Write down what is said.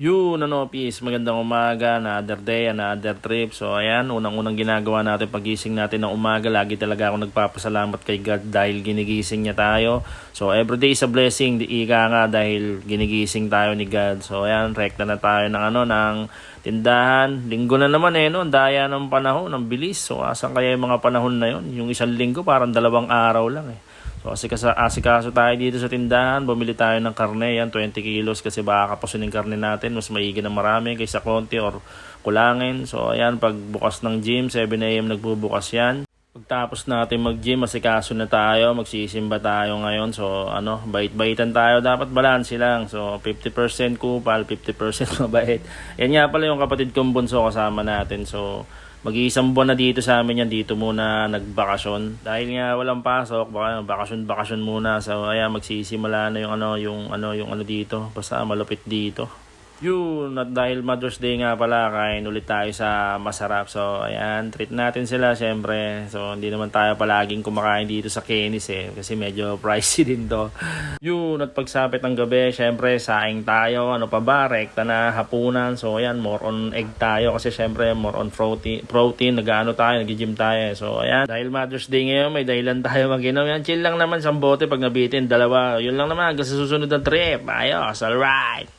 Yun, peace. Magandang umaga, another day, another trip. So, ayan, unang-unang ginagawa natin pagising natin ng umaga. Lagi talaga ako nagpapasalamat kay God dahil ginigising niya tayo. So, everyday is a blessing. Ika nga dahil ginigising tayo ni God. So, ayan, rekta na tayo ng tindahan. Linggo na naman no? Daya ng panahon, ng bilis. So, asan kaya yung mga panahon na yun? Yung isang linggo, parang 2 araw lang So asikaso tayo dito sa tindahan, bumili tayo ng karne, yan 20 kilos kasi baka kapusin yung karne natin, mas maigi na marami kaysa konti or kulangin. So ayan, pag bukas ng gym, 7 AM nagbubukas yan. Pagtapos natin mag-gym, asikaso na tayo, magsisimba tayo ngayon. So bait-baitan tayo, dapat balanse lang. So 50% kupal, 50% mabait. Yan nga pala yung kapatid kong bunso kasama natin. So mag-iisang buwan na dito sa amin yan, dito muna nagbakasyon. Dahil nga walang pasok, baka bakasyon muna. So ayan, magsisimula na yung ano dito. Basta malupit dito. Yun, at dahil Mother's Day nga pala, kain ulit tayo sa masarap. So ayan, treat natin sila syempre. So hindi naman tayo palaging kumakain dito sa Kenny's kasi medyo pricey din to. Yun, at pagsapit ng gabi, syempre saing tayo. Ano pa ba, rekta na hapunan. So ayan, more on egg tayo kasi syempre more on protein. Nag-ano tayo, nag-gym tayo. So ayan, dahil Mother's Day ngayon, may dahilan tayo mag-inom. Yan, chill lang naman sa bote pag nabitin, 2. Yun lang naman, hanggang sa susunod na trip. Ayos, alright.